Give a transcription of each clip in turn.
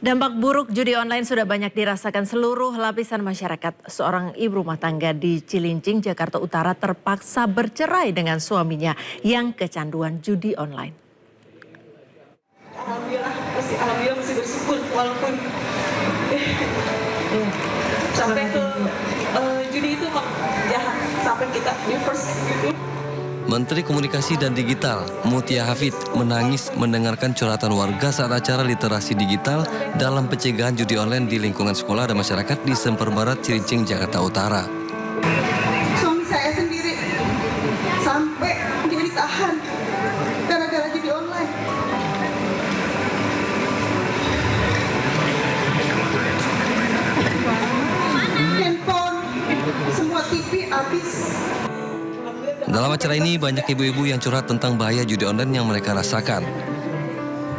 Dampak buruk judi online sudah banyak dirasakan seluruh lapisan masyarakat. Seorang ibu rumah tangga di Cilincing, Jakarta Utara terpaksa bercerai dengan suaminya yang kecanduan judi online. Alhamdulillah masih bersyukur walaupun sampai ke judi itu mah jahat sampai kita divorce gitu. Menteri Komunikasi dan Digital, Mutia Hafid, menangis mendengarkan curhatan warga saat acara literasi digital dalam pencegahan judi online di lingkungan sekolah dan masyarakat di Semper Barat, Cilincing, Jakarta Utara. Suami saya sendiri sampai dia ditahan gara-gara judi online. Handphone, semua TV habis. Dalam acara ini banyak ibu-ibu yang curhat tentang bahaya judi online yang mereka rasakan.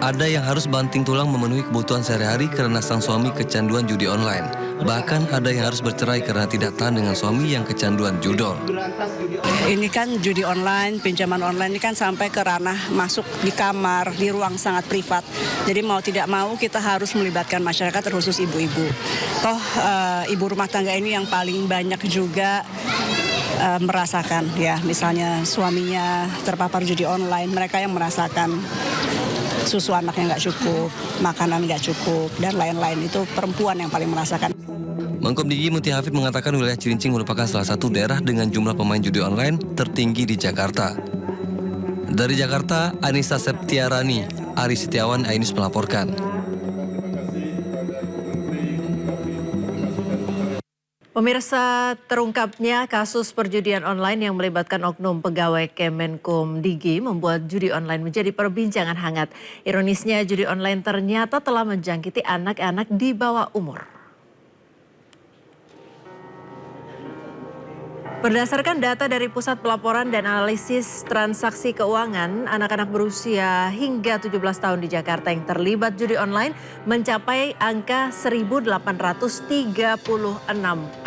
Ada yang harus banting tulang memenuhi kebutuhan sehari-hari karena sang suami kecanduan judi online. Bahkan ada yang harus bercerai karena tidak tahan dengan suami yang kecanduan judol. Ini kan judi online, pinjaman online ini kan sampai ke ranah masuk di kamar, di ruang sangat privat. Jadi mau tidak mau kita harus melibatkan masyarakat terkhusus ibu-ibu. Toh ibu rumah tangga ini yang paling banyak juga merasakan ya, misalnya suaminya terpapar judi online, mereka yang merasakan susu anaknya nggak cukup, makanan nggak cukup, dan lain-lain. Itu perempuan yang paling merasakan. Menkom DIY Mutia Hafid mengatakan wilayah Cilincing merupakan salah satu daerah dengan jumlah pemain judi online tertinggi di Jakarta. Dari Jakarta, Anissa Septiarani, Ari Setiawan, Ainus melaporkan. Pemirsa, terungkapnya kasus perjudian online yang melibatkan oknum pegawai Kemenkom DIY membuat judi online menjadi perbincangan hangat. Ironisnya judi online ternyata telah menjangkiti anak-anak di bawah umur. Berdasarkan data dari Pusat Pelaporan dan Analisis Transaksi Keuangan, anak-anak berusia hingga 17 tahun di Jakarta yang terlibat judi online mencapai angka 1.836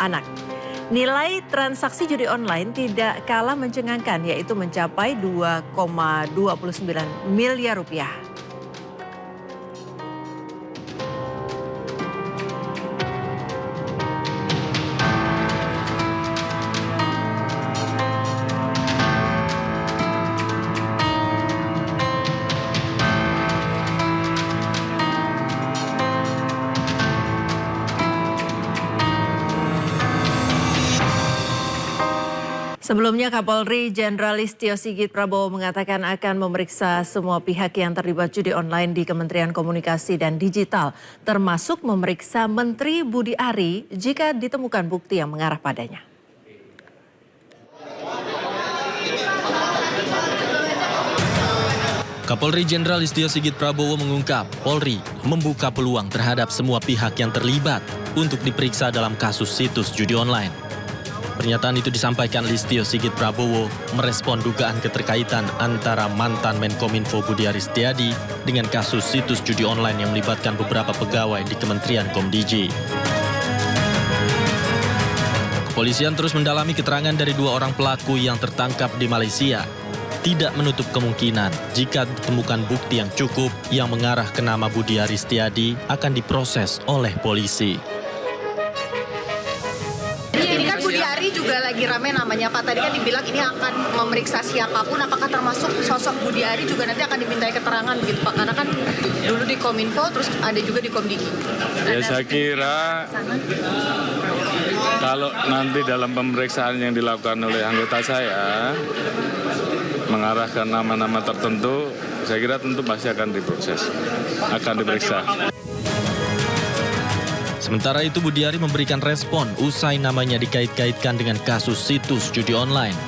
anak. Nilai transaksi judi online tidak kalah mencengangkan, yaitu mencapai 2,29 miliar rupiah. Sebelumnya Kapolri Jenderal Listio Sigit Prabowo mengatakan akan memeriksa semua pihak yang terlibat judi online di Kementerian Komunikasi dan Digital, termasuk memeriksa Menteri Budi Ari jika ditemukan bukti yang mengarah padanya. Kapolri Jenderal Listio Sigit Prabowo mengungkap Polri membuka peluang terhadap semua pihak yang terlibat untuk diperiksa dalam kasus situs judi online. Pernyataan itu disampaikan Listio Sigit Prabowo merespon dugaan keterkaitan antara mantan Menkominfo Budi Ari Setiadi dengan kasus situs judi online yang melibatkan beberapa pegawai di Kementerian Komdiji. Kepolisian terus mendalami keterangan dari dua orang pelaku yang tertangkap di Malaysia. Tidak menutup kemungkinan jika ditemukan bukti yang cukup yang mengarah ke nama Budi Ari Setiadi akan diproses oleh polisi. Budi Ari juga lagi rame namanya Pak. Tadi kan dibilang ini akan memeriksa siapapun, apakah termasuk sosok Budi Ari juga nanti akan dimintai keterangan begitu Pak? Karena kan dulu di Kominfo, terus ada juga di Komdigi. Ya saya kira kalau nanti dalam pemeriksaan yang dilakukan oleh anggota saya mengarahkan nama-nama tertentu, saya kira tentu pasti akan diproses, akan diperiksa. Sementara itu Budi Ari memberikan respon usai namanya dikait-kaitkan dengan kasus situs judi online.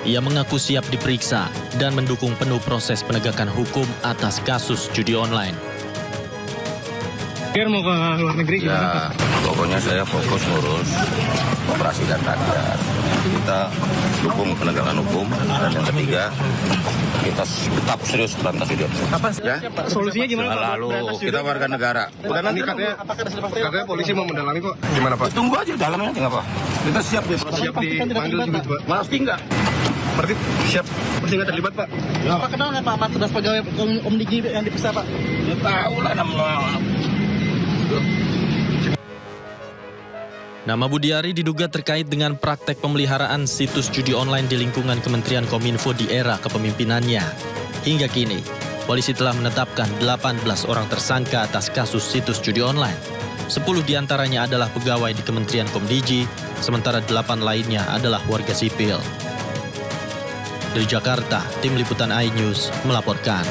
Ia mengaku siap diperiksa dan mendukung penuh proses penegakan hukum atas kasus judi online. Mau ke luar negeri ya, pokoknya saya fokus ngurus operasi dan rakyat. Kita dukung penegakan hukum, dan yang ketiga kita tetap serius berantas judi. Kapan ya? Solusinya gimana Pak? Lalu kita warga negara. Udah nanti katanya polisi mau mendalami kok. Gimana Pak? Tunggu aja dalamnya tinggal apa? Kita siap dipanggil juga Pak. Pasti enggak. Berarti siap, berarti nggak terlibat Pak? Ya. Apa kenal nggak Pak 14 pegawai Komdigi yang diperiksa Pak? Ya tahu lah nama Nama Budiari diduga terkait dengan praktek pemeliharaan situs judi online di lingkungan Kementerian Kominfo di era kepemimpinannya. Hingga kini, polisi telah menetapkan 18 orang tersangka atas kasus situs judi online. 10 diantaranya adalah pegawai di Kementerian Komdiji, sementara 8 lainnya adalah warga sipil. Dari Jakarta, Tim Liputan iNews melaporkan.